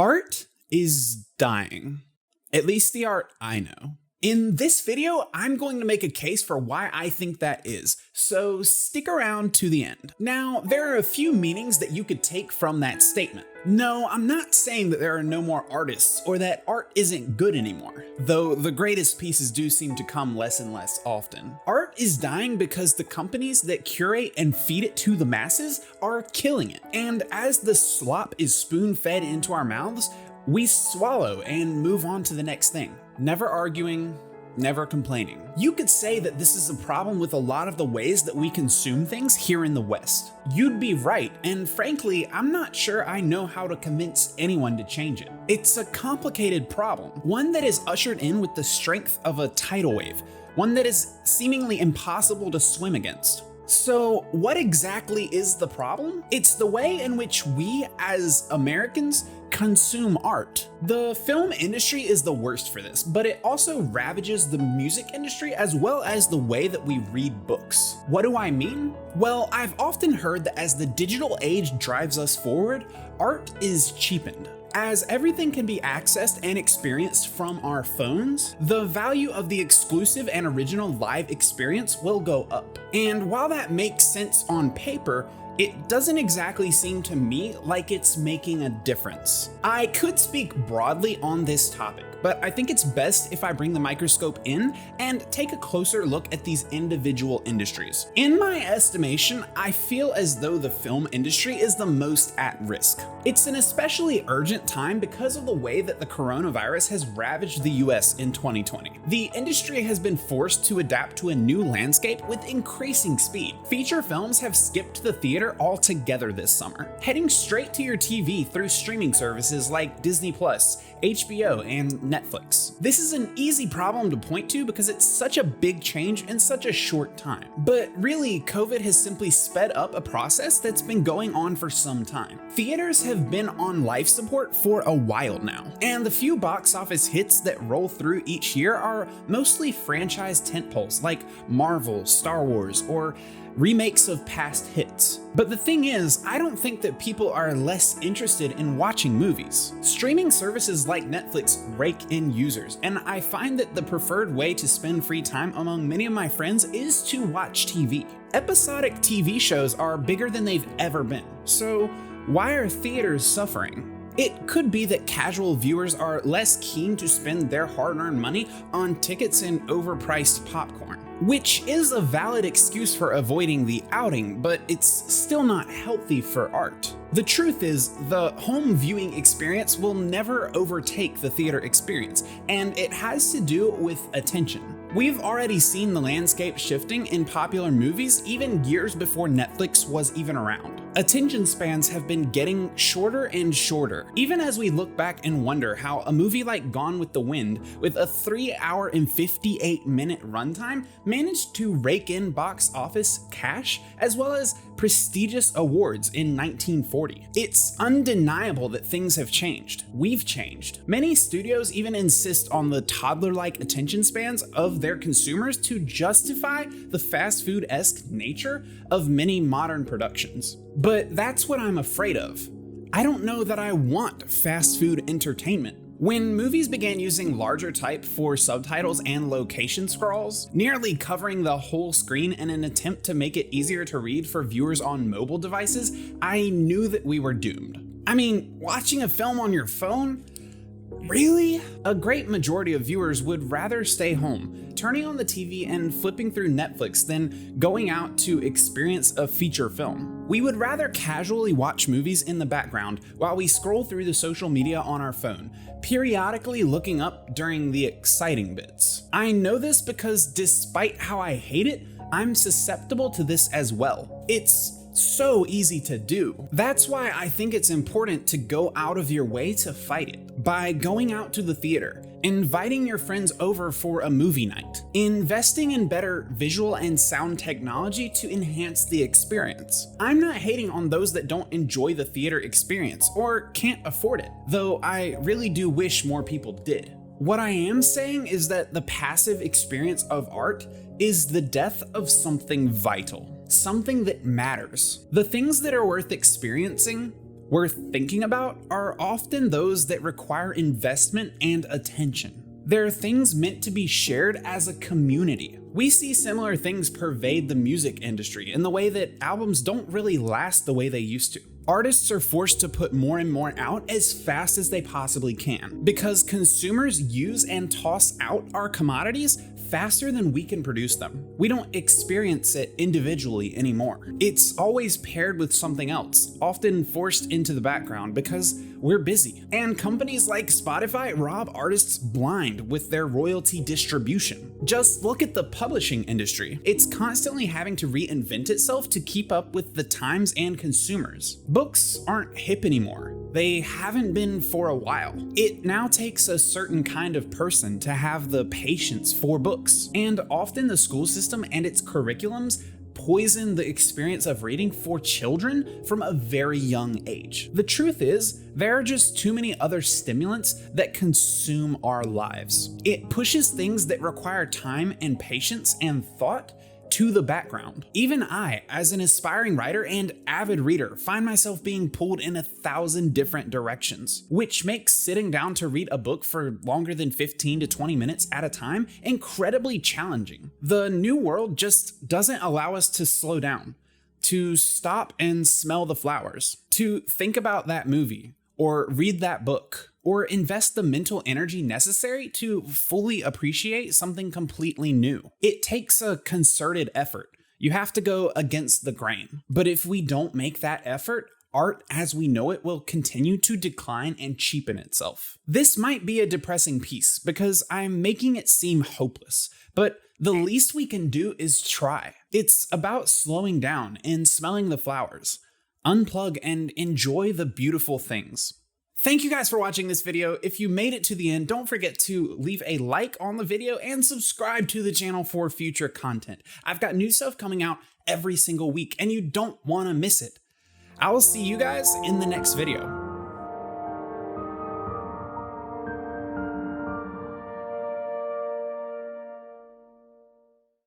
Art is dying. At least the art I know. In this video, I'm going to make a case for why I think that is, so stick around to the end. Now, there are a few meanings that you could take from that statement. No, I'm not saying that there are no more artists or that art isn't good anymore, though the greatest pieces do seem to come less and less often. Art is dying because the companies that curate and feed it to the masses are killing it, and as the slop is spoon-fed into our mouths, we swallow and move on to the next thing, never arguing, never complaining. You could say that this is a problem with a lot of the ways that we consume things here in the West. You'd be right, and frankly, I'm not sure I know how to convince anyone to change it. It's a complicated problem, one that is ushered in with the strength of a tidal wave, one that is seemingly impossible to swim against. So what exactly is the problem? It's the way in which we as Americans consume art. The film industry is the worst for this, but it also ravages the music industry as well as the way that we read books. What do I mean? Well, I've often heard that as the digital age drives us forward, art is cheapened. As everything can be accessed and experienced from our phones, the value of the exclusive and original live experience will go up. And while that makes sense on paper, it doesn't exactly seem to me like it's making a difference. I could speak broadly on this topic, but I think it's best if I bring the microscope in and take a closer look at these individual industries. In my estimation, I feel as though the film industry is the most at risk. It's an especially urgent time because of the way that the coronavirus has ravaged the US in 2020. The industry has been forced to adapt to a new landscape with increasing speed. Feature films have skipped the theater altogether this summer, heading straight to your TV through streaming services like Disney+, HBO, and Netflix. This is an easy problem to point to because it's such a big change in such a short time. But really, COVID has simply sped up a process that's been going on for some time. Theaters have been on life support for a while now, and the few box office hits that roll through each year are mostly franchise tentpoles like Marvel, Star Wars, or remakes of past hits. But the thing is, I don't think that people are less interested in watching movies. Streaming services like Netflix rake in users, and I find that the preferred way to spend free time among many of my friends is to watch TV. Episodic TV shows are bigger than they've ever been, so why are theaters suffering? It could be that casual viewers are less keen to spend their hard-earned money on tickets and overpriced popcorn, which is a valid excuse for avoiding the outing, but it's still not healthy for art. The truth is, the home viewing experience will never overtake the theater experience, and it has to do with attention. We've already seen the landscape shifting in popular movies even years before Netflix was even around. Attention spans have been getting shorter and shorter, even as we look back and wonder how a movie like Gone with the Wind, with a 3-hour and 58-minute runtime, managed to rake in box office cash as well as prestigious awards in 1940. It's undeniable that things have changed. We've changed. Many studios even insist on the toddler-like attention spans of their consumers to justify the fast food-esque nature of many modern productions. But that's what I'm afraid of. I don't know that I want fast food entertainment. When movies began using larger type for subtitles and location scrolls, nearly covering the whole screen in an attempt to make it easier to read for viewers on mobile devices, I knew that we were doomed. I mean, watching a film on your phone? Really? A great majority of viewers would rather stay home, turning on the TV and flipping through Netflix than going out to experience a feature film. We would rather casually watch movies in the background while we scroll through the social media on our phone, periodically looking up during the exciting bits. I know this because despite how I hate it, I'm susceptible to this as well. It's so easy to do. That's why I think it's important to go out of your way to fight it. By going out to the theater, inviting your friends over for a movie night, investing in better visual and sound technology to enhance the experience. I'm not hating on those that don't enjoy the theater experience or can't afford it, though I really do wish more people did. What I am saying is that the passive experience of art is the death of something vital, something that matters. The things that are worth experiencing worth thinking about are often those that require investment and attention. They're things meant to be shared as a community. We see similar things pervade the music industry in the way that albums don't really last the way they used to. Artists are forced to put more and more out as fast as they possibly can because consumers use and toss out our commodities faster than we can produce them. We don't experience it individually anymore. It's always paired with something else, often forced into the background because we're busy. And companies like Spotify rob artists blind with their royalty distribution. Just look at the publishing industry. It's constantly having to reinvent itself to keep up with the times and consumers. Books aren't hip anymore. They haven't been for a while. It now takes a certain kind of person to have the patience for books. And often the school system and its curriculums poison the experience of reading for children from a very young age. The truth is, there are just too many other stimulants that consume our lives. It pushes things that require time and patience and thought to the background. Even I, as an aspiring writer and avid reader, find myself being pulled in 1,000 different directions, which makes sitting down to read a book for longer than 15 to 20 minutes at a time incredibly challenging. The new world just doesn't allow us to slow down, to stop and smell the flowers, to think about that movie, or read that book, or invest the mental energy necessary to fully appreciate something completely new. It takes a concerted effort. You have to go against the grain. But if we don't make that effort, art as we know it will continue to decline and cheapen itself. This might be a depressing piece because I'm making it seem hopeless, but the least we can do is try. It's about slowing down and smelling the flowers. Unplug and enjoy the beautiful things. Thank you guys for watching this video. If you made it to the end, don't forget to leave a like on the video and subscribe to the channel for future content. I've got new stuff coming out every single week and you don't want to miss it. I will see you guys in the next video.